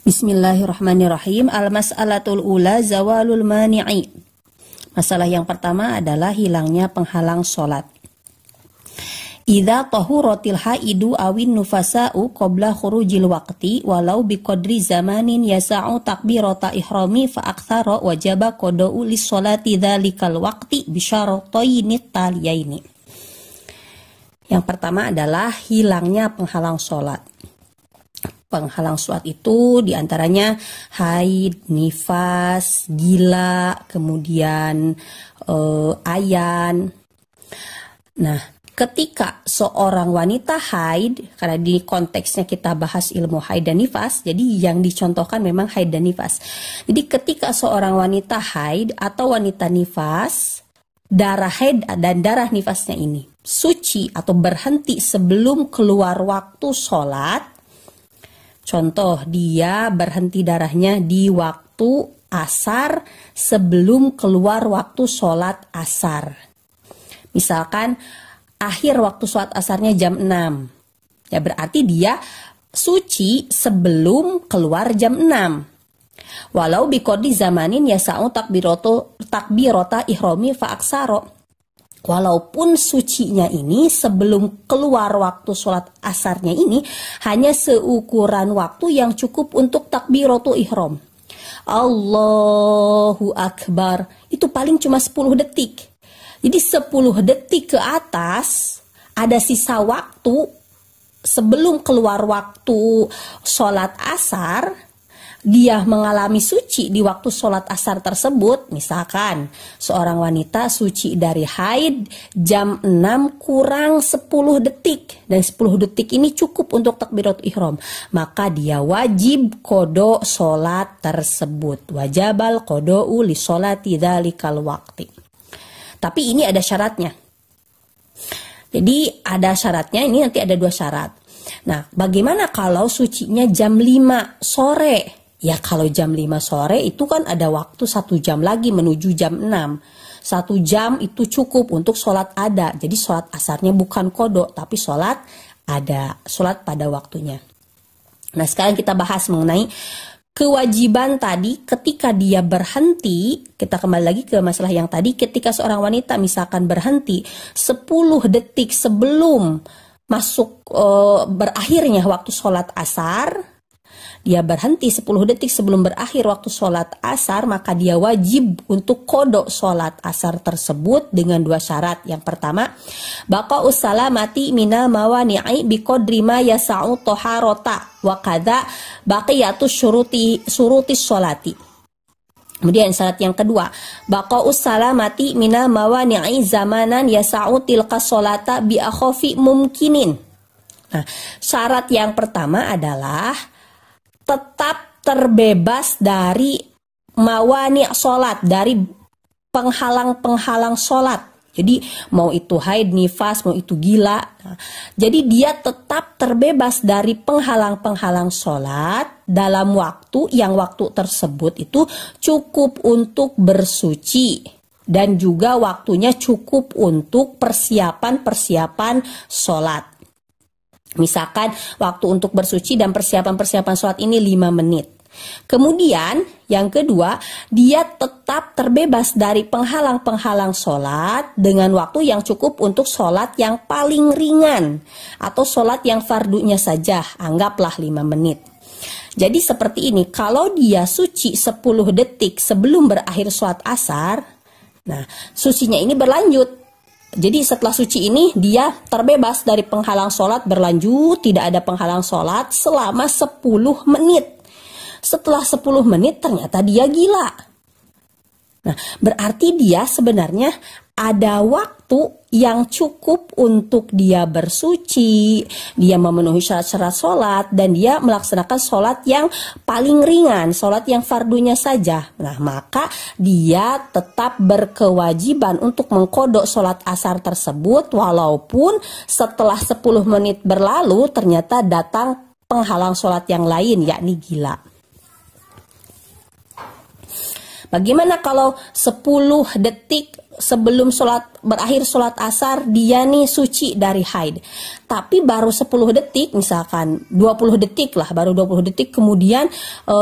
Bismillahirrahmanirrahim. Al-mas'alatul ula zawalul mani'i. Masalah yang pertama adalah hilangnya penghalang sholat. Idza tahuratil haidu awin nufasa'u qabla khurujil waqti walau biqadri zamanin yasa'u takbirata ihrami fa aktsara wajaba qada'u lis sholati dzalikal waqti bi syarataini taliyaini. Yang pertama adalah hilangnya penghalang sholat. Penghalang sholat itu diantaranya haid, nifas, gila, kemudian ayan. Nah, ketika seorang wanita haid, karena di konteksnya kita bahas ilmu haid dan nifas, jadi yang dicontohkan memang haid dan nifas. Jadi ketika seorang wanita haid atau wanita nifas, darah haid dan darah nifasnya ini suci atau berhenti sebelum keluar waktu sholat. Contoh, dia berhenti darahnya di waktu asar sebelum keluar waktu sholat asar. Misalkan akhir waktu sholat asarnya jam 6. Ya berarti dia suci sebelum keluar jam 6. Walau biqadri zamanin yasa'u takbirata ihrami fa aksaro. Walaupun sucinya ini sebelum keluar waktu sholat asarnya ini hanya seukuran waktu yang cukup untuk takbiratul ihram. Allahu Akbar. Itu paling cuma 10 detik. Jadi 10 detik ke atas ada sisa waktu sebelum keluar waktu sholat asar. Dia mengalami suci di waktu sholat asar tersebut. Misalkan seorang wanita suci dari haid jam 6 kurang 10 detik. Dan 10 detik ini cukup untuk takbiratul ihram. Maka dia wajib qada sholat tersebut. Wajabal qada'u li sholati dzalikal waqti. Tapi ini ada syaratnya. Jadi ada syaratnya, ini nanti ada 2 syarat. Nah, bagaimana kalau sucinya jam 5 sore? Ya kalau jam 5 sore itu kan ada waktu 1 jam lagi menuju jam 6. 1 jam itu cukup untuk sholat ada. Jadi sholat asarnya bukan qada, tapi sholat ada. Sholat pada waktunya. Nah sekarang kita bahas mengenai kewajiban tadi ketika dia berhenti. Kita kembali lagi ke masalah yang tadi. Ketika seorang wanita misalkan berhenti 10 detik sebelum masuk berakhirnya waktu sholat asar. Dia berhenti 10 detik sebelum berakhir waktu sholat asar, maka dia wajib untuk qada sholat asar tersebut dengan 2 syarat. Yang pertama, baqa'us salamati minal mawani'i biqadri ma yasa'u taharata wa kadza baqiyatus syuruti sholati. Kemudian syarat yang kedua, baqa'us salamati minal mawani'i zamanan yasa'u tilka sholata bi akhafi mumkinin. Nah, syarat yang pertama adalah tetap terbebas dari mawani' sholat, dari penghalang-penghalang sholat. Jadi mau itu haid, nifas, mau itu gila. Nah, jadi dia tetap terbebas dari penghalang-penghalang sholat dalam waktu yang waktu tersebut itu cukup untuk bersuci. Dan juga waktunya cukup untuk persiapan-persiapan sholat. Misalkan waktu untuk bersuci dan persiapan-persiapan sholat ini 5 menit. Kemudian yang kedua, dia tetap terbebas dari penghalang-penghalang sholat dengan waktu yang cukup untuk sholat yang paling ringan. Atau sholat yang fardunya saja, anggaplah 5 menit. Jadi seperti ini, kalau dia suci 10 detik sebelum berakhir sholat asar, nah sucinya ini berlanjut. Jadi setelah suci ini dia terbebas dari penghalang sholat berlanjut, tidak ada penghalang sholat selama 10 menit. Setelah 10 menit ternyata dia gila. Nah, berarti dia sebenarnya ada waktu yang cukup untuk dia bersuci, dia memenuhi syarat-syarat sholat, dan dia melaksanakan sholat yang paling ringan, sholat yang fardunya saja. Nah, maka dia tetap berkewajiban untuk mengqada sholat asar tersebut, walaupun setelah 10 menit berlalu ternyata datang penghalang sholat yang lain, yakni gila. Bagaimana kalau 10 detik sebelum berakhir sholat asar dia nih suci dari haid, tapi baru 10 detik, misalkan 20 detik lah, baru 20 detik kemudian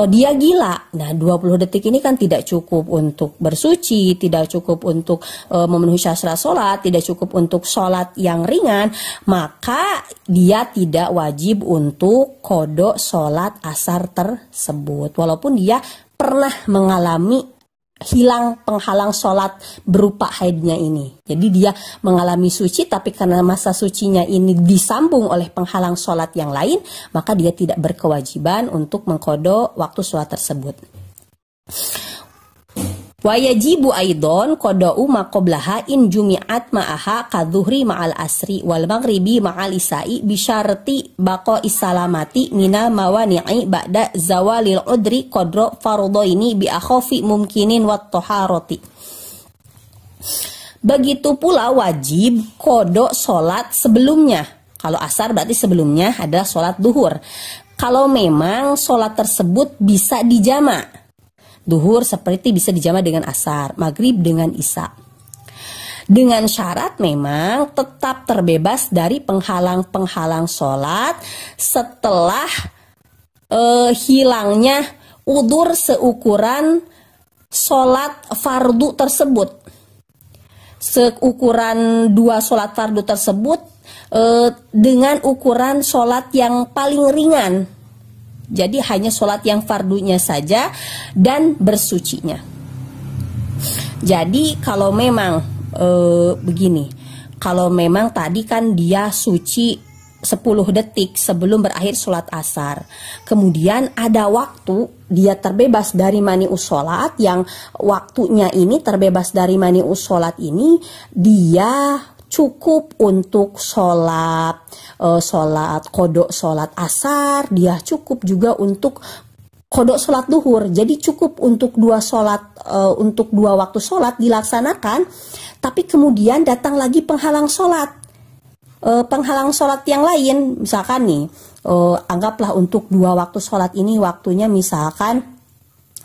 dia gila. Nah 20 detik ini kan tidak cukup untuk bersuci, tidak cukup untuk memenuhi syarat sholat, tidak cukup untuk sholat yang ringan, maka dia tidak wajib untuk qada sholat asar tersebut, walaupun dia pernah mengalami hilang penghalang sholat berupa haidnya ini. Jadi dia mengalami suci, tapi karena masa sucinya ini disambung oleh penghalang sholat yang lain, maka dia tidak berkewajiban untuk mengqada waktu sholat tersebut. Wa yajibu aidon qada'u ma qablaha in jumi'at ma'aha kadzuhri ma'al asri wal maghribi ma'al isai bi syarti baqa isalamati mina mawani'i ba'da zawalil udri qadra fardhaini bi akhafi mumkinin wat taharati. Begitu pula wajib qada salat sebelumnya. Kalau asar berarti sebelumnya adalah salat duhur. Kalau memang salat tersebut bisa dijama'. Duhur seperti bisa dijama dengan asar, maghrib dengan isya. Dengan syarat memang tetap terbebas dari penghalang-penghalang sholat setelah hilangnya udzur seukuran sholat fardu tersebut. Seukuran 2 sholat fardu tersebut dengan ukuran sholat yang paling ringan. Jadi hanya sholat yang fardunya saja dan bersucinya. Jadi kalau memang begini, kalau memang tadi kan dia suci 10 detik sebelum berakhir sholat asar, kemudian ada waktu dia terbebas dari mani'us sholat, yang waktunya ini terbebas dari mani'us sholat ini, dia cukup untuk sholat qada sholat asar, dia cukup juga untuk qada sholat duhur. Jadi cukup untuk 2 waktu sholat dilaksanakan, tapi kemudian datang lagi penghalang sholat yang lain. Misalkan nih, anggaplah untuk 2 waktu sholat ini waktunya misalkan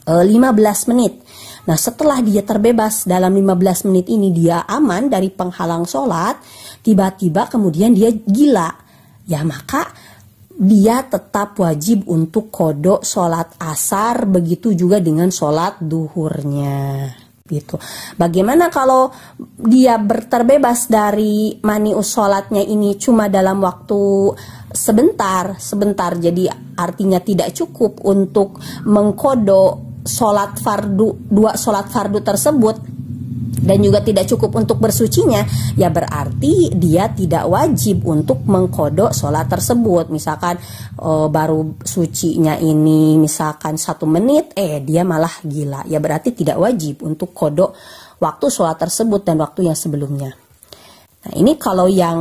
15 menit. Nah setelah dia terbebas dalam 15 menit ini, dia aman dari penghalang sholat, tiba-tiba kemudian dia gila, ya maka dia tetap wajib untuk qada sholat asar, begitu juga dengan sholat duhurnya gitu. Bagaimana kalau dia terbebas dari mani'us sholatnya ini cuma dalam waktu sebentar, jadi artinya tidak cukup untuk mengqada sholat fardu, 2 sholat fardu tersebut, dan juga tidak cukup untuk bersucinya, ya berarti dia tidak wajib untuk mengqada sholat tersebut. Misalkan baru sucinya ini misalkan 1 menit, dia malah gila, ya berarti tidak wajib untuk qada waktu sholat tersebut dan waktu yang sebelumnya. Nah ini kalau yang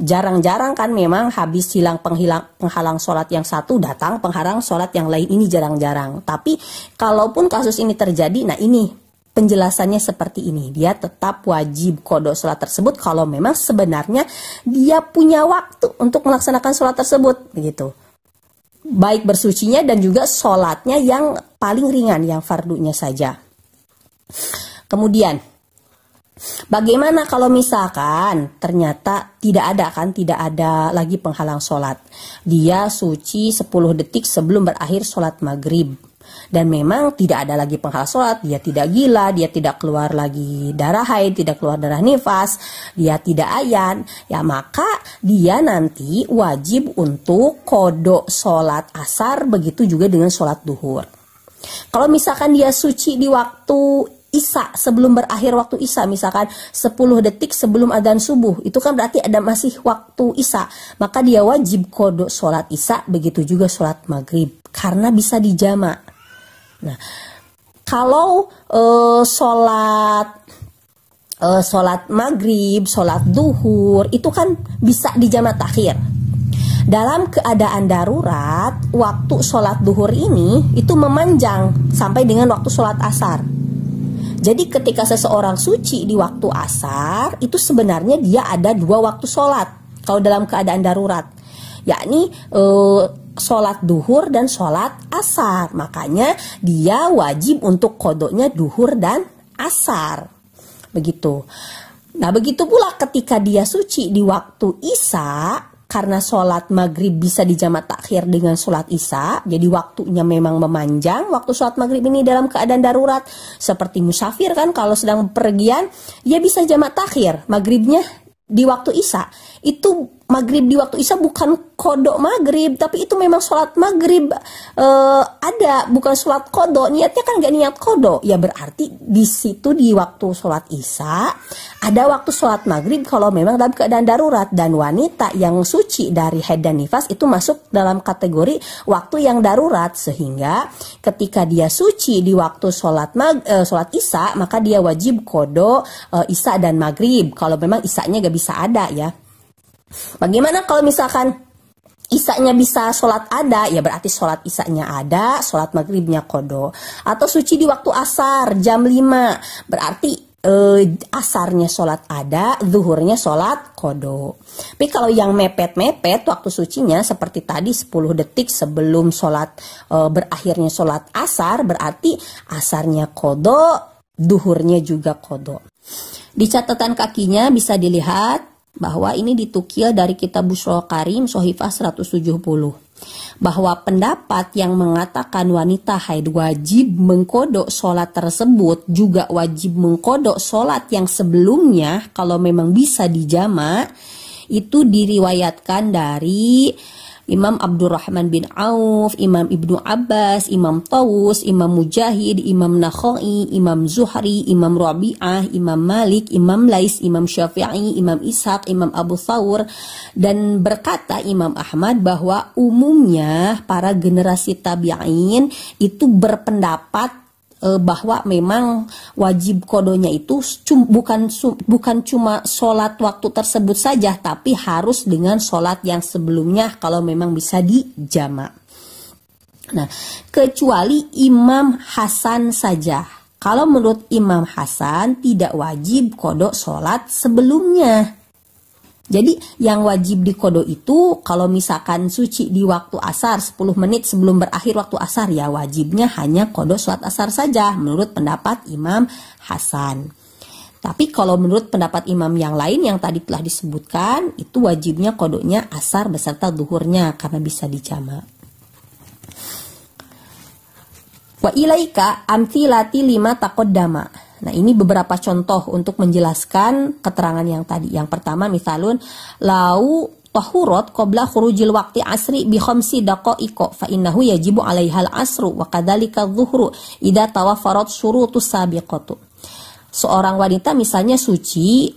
jarang-jarang kan memang habis hilang penghalang sholat yang satu, datang penghalang sholat yang lain, ini jarang-jarang. Tapi kalaupun kasus ini terjadi, nah ini penjelasannya seperti ini, dia tetap wajib qada sholat tersebut kalau memang sebenarnya dia punya waktu untuk melaksanakan sholat tersebut begitu. Baik bersucinya dan juga sholatnya yang paling ringan, yang fardunya saja. Kemudian bagaimana kalau misalkan ternyata tidak ada lagi penghalang sholat, dia suci 10 detik sebelum berakhir sholat maghrib, dan memang tidak ada lagi penghalang sholat, dia tidak gila, dia tidak keluar lagi darah haid, tidak keluar darah nifas, dia tidak ayan, ya maka dia nanti wajib untuk qada sholat asar, begitu juga dengan sholat duhur. Kalau misalkan dia suci di waktu isya, sebelum berakhir waktu isya, misalkan 10 detik sebelum adzan subuh, itu kan berarti ada masih waktu isya, maka dia wajib qada sholat isya, begitu juga sholat maghrib, karena bisa dijama'. Nah, kalau sholat maghrib, sholat duhur, itu kan bisa dijama' takhir. Dalam keadaan darurat, waktu sholat duhur ini itu memanjang sampai dengan waktu sholat asar. Jadi ketika seseorang suci di waktu asar, itu sebenarnya dia ada 2 waktu sholat kalau dalam keadaan darurat. Yakni sholat duhur dan sholat asar. Makanya dia wajib untuk kodonya duhur dan asar. Begitu. Nah, begitu pula ketika dia suci di waktu isya, karena sholat maghrib bisa dijamak takhir dengan sholat isya, jadi waktunya memang memanjang. Waktu sholat maghrib ini dalam keadaan darurat, seperti musafir kan, kalau sedang pergian, ya bisa jamak takhir maghribnya di waktu isya. Itu maghrib di waktu isya bukan kodok maghrib, tapi itu memang sholat maghrib ada, bukan sholat kodok. Niatnya kan gak niat kodok, ya berarti di situ di waktu sholat isya ada waktu sholat maghrib kalau memang dalam keadaan darurat. Dan wanita yang suci dari haid dan nifas itu masuk dalam kategori waktu yang darurat, sehingga ketika dia suci di waktu sholat isya, maka dia wajib kodok isya dan maghrib kalau memang isyanya gak bisa ada ya. Bagaimana kalau misalkan isyanya bisa sholat ada, ya berarti sholat isyanya ada, sholat maghribnya kodo. Atau suci di waktu asar jam 5, berarti asarnya sholat ada, zuhurnya sholat kodo. Tapi kalau yang mepet-mepet waktu sucinya seperti tadi 10 detik sebelum sholat berakhirnya sholat asar, berarti asarnya kodo, zuhurnya juga kodo. Di catatan kakinya bisa dilihat bahwa ini ditukil dari kitab Bushrul Karim Sohifah 170, bahwa pendapat yang mengatakan wanita haid wajib mengkodok sholat tersebut juga wajib mengkodok sholat yang sebelumnya kalau memang bisa dijamak, itu diriwayatkan dari Imam Abdurrahman bin Auf, Imam Ibnu Abbas, Imam Tawus, Imam Mujahid, Imam Nakhai, Imam Zuhri, Imam Rabi'ah, Imam Malik, Imam Lais, Imam Syafi'i, Imam Ishaq, Imam Abu Thawr. Dan berkata Imam Ahmad bahwa umumnya para generasi tabi'in itu berpendapat bahwa memang wajib kodonya itu bukan cuma sholat waktu tersebut saja, tapi harus dengan sholat yang sebelumnya kalau memang bisa dijamak. Nah, kecuali Imam Hasan saja. Kalau menurut Imam Hasan tidak wajib kodok sholat sebelumnya. Jadi yang wajib dikodok itu kalau misalkan suci di waktu asar 10 menit sebelum berakhir waktu asar, ya wajibnya hanya kodok sholat asar saja menurut pendapat Imam Hasan. Tapi kalau menurut pendapat imam yang lain yang tadi telah disebutkan, itu wajibnya kodoknya asar beserta duhurnya karena bisa dijamak. Wa ilaika amthilati lima taqaddama. Nah, ini beberapa contoh untuk menjelaskan keterangan yang tadi. Yang pertama, misalun lau tahurat qabla khurujil waqti asri bi khamsi daqaiqa fa innahu yajibu 'alaihal asru wa kadzalika adh-dhuhru idza tawaffarat syurutus sabiqatu. Seorang wanita misalnya suci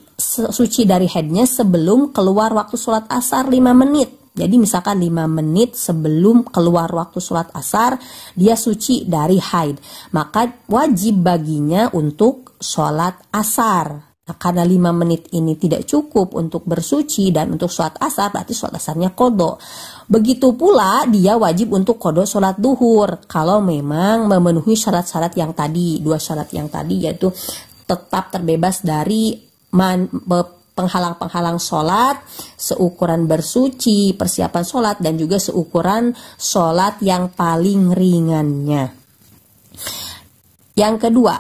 dari haidnya sebelum keluar waktu sholat asar 5 menit. Jadi misalkan 5 menit sebelum keluar waktu sholat asar, dia suci dari haid. Maka wajib baginya untuk sholat asar. Nah, karena 5 menit ini tidak cukup untuk bersuci dan untuk sholat asar, berarti sholat asarnya kodok. Begitu pula dia wajib untuk kodok sholat duhur. Kalau memang memenuhi syarat-syarat yang tadi, 2 syarat yang tadi, yaitu tetap terbebas dari penghalang-penghalang sholat, seukuran bersuci, persiapan sholat, dan juga seukuran sholat yang paling ringannya. Yang kedua,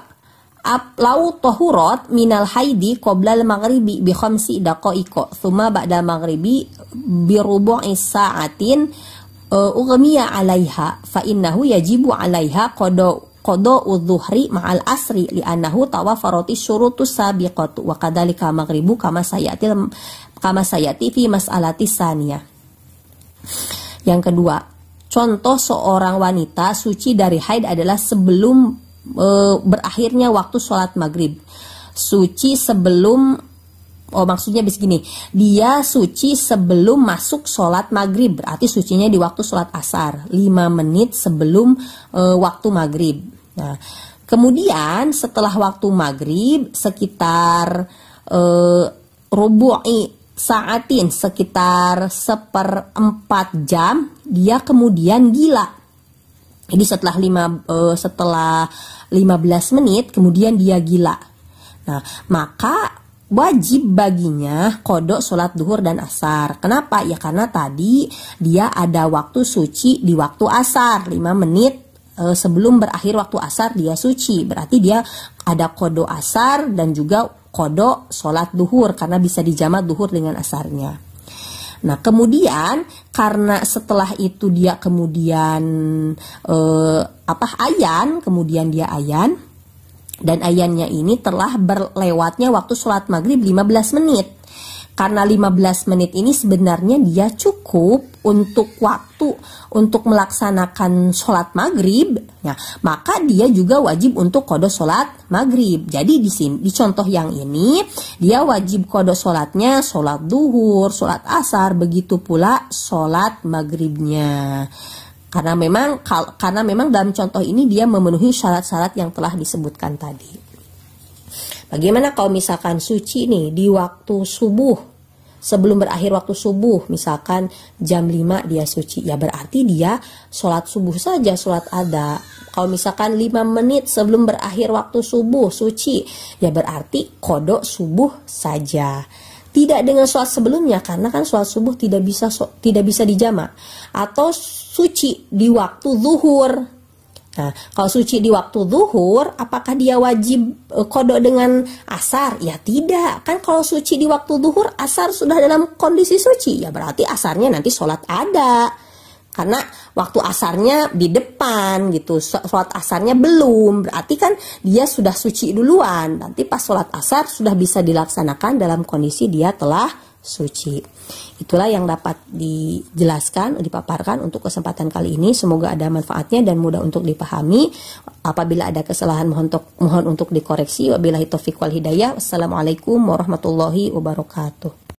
lau tahurat minal haidi qoblal maghribi bi khamsi daqaiqa thumma ba'da maghribi bi rubu'i sa'atin ughmiya 'alaiha fa innahu yajibu 'alaiha qada'u dhuhri ma'al asri li'annahu tawaffarati syurutus sabiqatu wa kadzalika maghribu kama sayati fi mas'alati saniyah. Yang kedua, contoh seorang wanita suci dari haid adalah sebelum berakhirnya waktu sholat maghrib. Suci sebelum maksudnya begini, dia suci sebelum masuk sholat maghrib, berarti sucinya di waktu sholat asar 5 menit sebelum waktu maghrib. Nah, kemudian setelah waktu maghrib sekitar rubu'i sa'atin, sekitar 1/4 jam, dia kemudian gila. Jadi setelah 15 menit kemudian dia gila. Nah, maka wajib baginya qodho sholat duhur dan asar. Kenapa? Ya karena tadi dia ada waktu suci di waktu asar, 5 menit sebelum berakhir waktu asar dia suci. Berarti dia ada qodho asar dan juga qodho sholat duhur karena bisa dijamak duhur dengan asarnya. Nah kemudian karena setelah itu dia kemudian ayan, kemudian dia ayan, dan ayannya ini telah berlewatnya waktu sholat maghrib 15 menit. Karena 15 menit ini sebenarnya dia cukup untuk waktu untuk melaksanakan sholat maghrib, ya, maka dia juga wajib untuk qodho sholat maghrib. Jadi di sini di contoh yang ini dia wajib qodho sholatnya sholat duhur, sholat asar, begitu pula sholat maghribnya. Karena memang dalam contoh ini dia memenuhi syarat-syarat yang telah disebutkan tadi. Bagaimana kalau misalkan suci nih di waktu subuh, sebelum berakhir waktu subuh, misalkan jam 5 dia suci, ya berarti dia sholat subuh saja, sholat ada. Kalau misalkan 5 menit sebelum berakhir waktu subuh suci, ya berarti qodho subuh saja. Tidak dengan sholat sebelumnya, karena kan sholat subuh tidak bisa dijamak. Atau suci di waktu zuhur. Nah, kalau suci di waktu zuhur, apakah dia wajib qodho dengan asar? Ya tidak, kan kalau suci di waktu zuhur, asar sudah dalam kondisi suci, ya berarti asarnya nanti sholat ada. Karena waktu asarnya di depan gitu, sholat asarnya belum, berarti kan dia sudah suci duluan. Nanti pas sholat asar sudah bisa dilaksanakan dalam kondisi dia telah suci. Itulah yang dapat dijelaskan, dipaparkan untuk kesempatan kali ini. Semoga ada manfaatnya dan mudah untuk dipahami. Apabila ada kesalahan mohon untuk dikoreksi. Wabillahi taufiq wal hidayah. Wassalamualaikum warahmatullahi wabarakatuh.